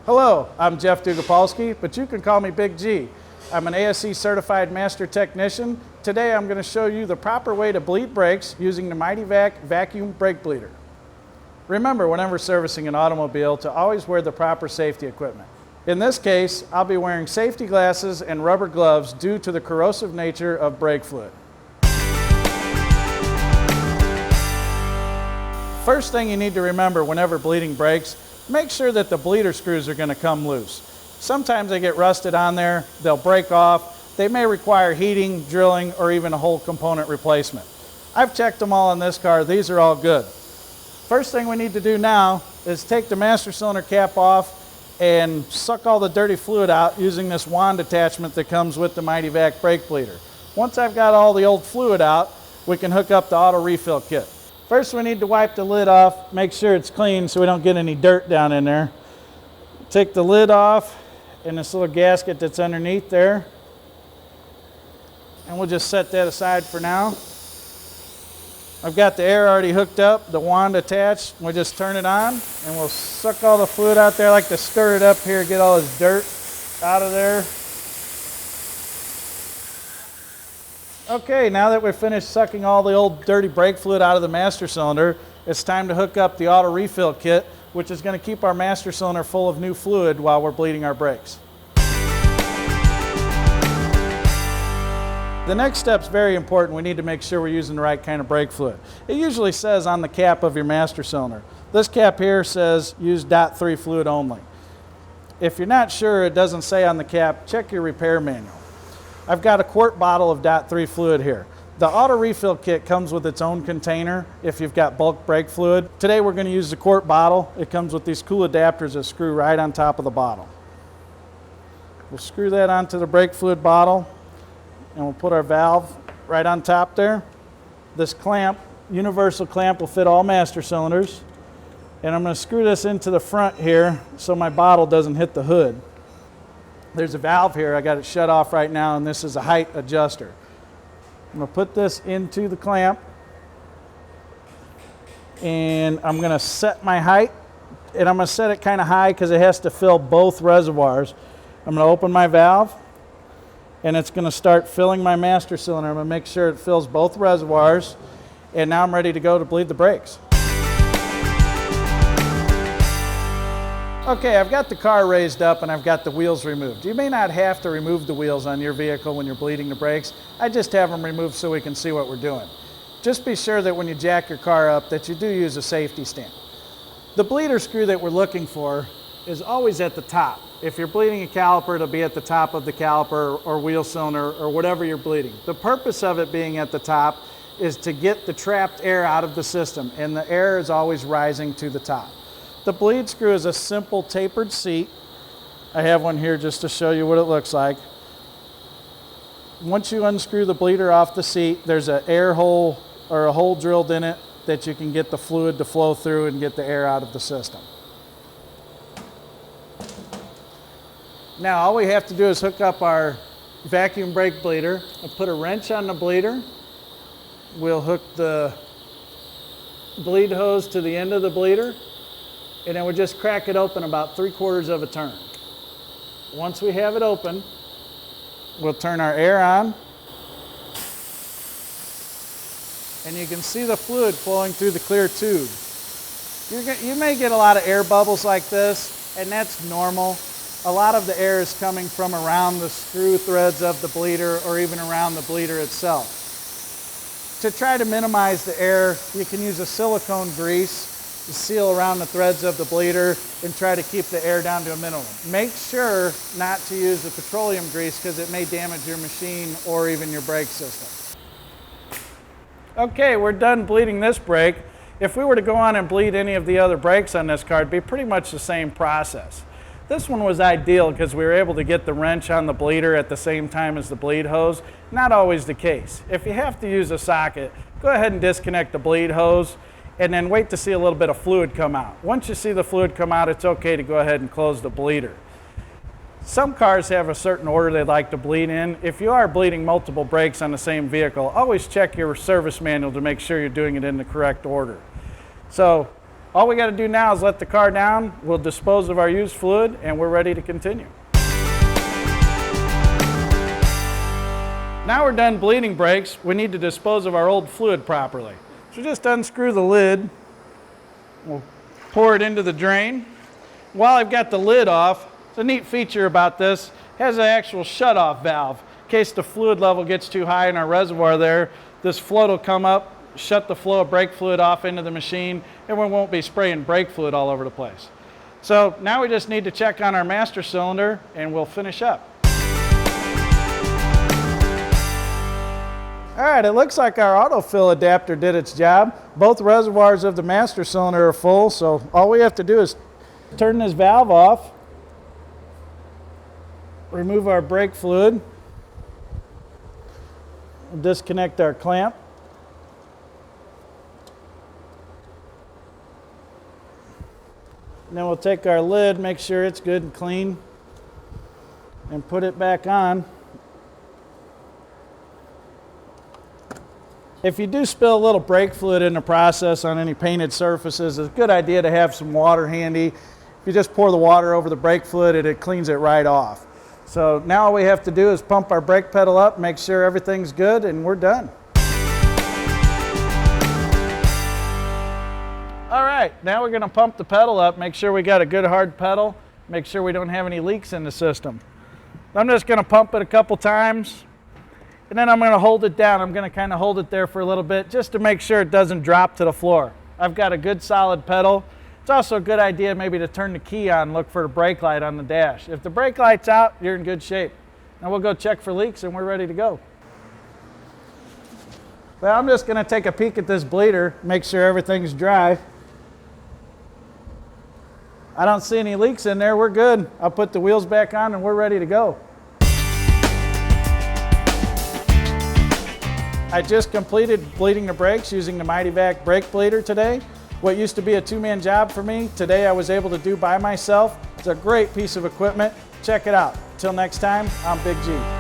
Hello, I'm Jeff Dugopolsky, but you can call me Big G. I'm an ASE certified master technician. Today I'm going to show you the proper way to bleed brakes using the Mityvac vacuum brake bleeder. Remember, whenever servicing an automobile, to always wear the proper safety equipment. In this case, I'll be wearing safety glasses and rubber gloves due to the corrosive nature of brake fluid. First thing you need to remember whenever bleeding brakes, make sure that the bleeder screws are going to come loose. Sometimes they get rusted on there, they'll break off, they may require heating, drilling, or even a whole component replacement. I've checked them all on this car, these are all good. First thing we need to do now is take the master cylinder cap off and suck all the dirty fluid out using this wand attachment that comes with the Mityvac brake bleeder. Once I've got all the old fluid out, we can hook up the auto refill kit. First we need to wipe the lid off, make sure it's clean so we don't get any dirt down in there. Take the lid off and this little gasket that's underneath there. And we'll just set that aside for now. I've got the air already hooked up, the wand attached. We'll just turn it on and we'll suck all the fluid out there. I like to stir it up here, get all this dirt out of there. Okay, now that we've finished sucking all the old dirty brake fluid out of the master cylinder, it's time to hook up the auto refill kit, which is going to keep our master cylinder full of new fluid while we're bleeding our brakes. The next step's very important. We need to make sure we're using the right kind of brake fluid. It usually says on the cap of your master cylinder. This cap here says use .3 fluid only. If you're not sure, it doesn't say on the cap, check your repair manual. I've got a quart bottle of .3 fluid here. The auto refill kit comes with its own container if you've got bulk brake fluid. Today we're going to use the quart bottle. It comes with these cool adapters that screw right on top of the bottle. We'll screw that onto the brake fluid bottle and we'll put our valve right on top there. This clamp, universal clamp, will fit all master cylinders. And I'm going to screw this into the front here so my bottle doesn't hit the hood. There's a valve here, I got it shut off right now, and this is a height adjuster. I'm going to put this into the clamp and I'm going to set my height, and I'm going to set it kind of high because it has to fill both reservoirs. I'm going to open my valve and it's going to start filling my master cylinder. I'm going to make sure it fills both reservoirs, and now I'm ready to go to bleed the brakes. Okay, I've got the car raised up and I've got the wheels removed. You may not have to remove the wheels on your vehicle when you're bleeding the brakes. I just have them removed so we can see what we're doing. Just be sure that when you jack your car up that you do use a safety stamp. The bleeder screw that we're looking for is always at the top. If you're bleeding a caliper, it'll be at the top of the caliper or wheel cylinder or whatever you're bleeding. The purpose of it being at the top is to get the trapped air out of the system, and the air is always rising to the top. The bleed screw is a simple tapered seat. I have one here just to show you what it looks like. Once you unscrew the bleeder off the seat, there's an air hole or a hole drilled in it that you can get the fluid to flow through and get the air out of the system. Now all we have to do is hook up our vacuum brake bleeder. I'll put a wrench on the bleeder. We'll hook the bleed hose to the end of the bleeder, and then we'll just crack it open about 3/4 of a turn. Once we have it open, we'll turn our air on, and you can see the fluid flowing through the clear tube. You may get a lot of air bubbles like this, and that's normal. A lot of the air is coming from around the screw threads of the bleeder or even around the bleeder itself. To try to minimize the air, you can use a silicone grease to seal around the threads of the bleeder and try to keep the air down to a minimum. Make sure not to use the petroleum grease because it may damage your machine or even your brake system. Okay, we're done bleeding this brake. If we were to go on and bleed any of the other brakes on this car, it'd be pretty much the same process. This one was ideal because we were able to get the wrench on the bleeder at the same time as the bleed hose. Not always the case. If you have to use a socket, go ahead and disconnect the bleed hose and then wait to see a little bit of fluid come out. Once you see the fluid come out, it's okay to go ahead and close the bleeder. Some cars have a certain order they'd like to bleed in. If you are bleeding multiple brakes on the same vehicle, always check your service manual to make sure you're doing it in the correct order. So All we got to do now is let the car down. We'll dispose of our used fluid and we're ready to continue. Now we're done bleeding brakes, we need to dispose of our old fluid properly. So just unscrew the lid. We'll pour it into the drain. While I've got the lid off, it's a neat feature about this, it has an actual shut-off valve. In case the fluid level gets too high in our reservoir there, this float will come up, shut the flow of brake fluid off into the machine, and we won't be spraying brake fluid all over the place. So now we just need to check on our master cylinder and we'll finish up. All right, it looks like our autofill adapter did its job. Both reservoirs of the master cylinder are full, so all we have to do is turn this valve off, remove our brake fluid, disconnect our clamp, and then we'll take our lid, make sure it's good and clean, and put it back on. If you do spill a little brake fluid in the process on any painted surfaces, it's a good idea to have some water handy. If you just pour the water over the brake fluid, it cleans it right off. So now all we have to do is pump our brake pedal up, make sure everything's good, and we're done. All right, now we're going to pump the pedal up, make sure we got a good hard pedal, make sure we don't have any leaks in the system. I'm just going to pump it a couple times. And then I'm going to hold it down. I'm going to kind of hold it there for a little bit just to make sure it doesn't drop to the floor. I've got a good solid pedal. It's also a good idea maybe to turn the key on and look for the brake light on the dash. If the brake light's out, you're in good shape. Now we'll go check for leaks and we're ready to go. Well, I'm just going to take a peek at this bleeder, make sure everything's dry. I don't see any leaks in there. We're good. I'll put the wheels back on and we're ready to go. I just completed bleeding the brakes using the Mityvac brake bleeder today. What used to be a two-man job for me, today I was able to do by myself. It's a great piece of equipment. Check it out. Till next time, I'm Big G.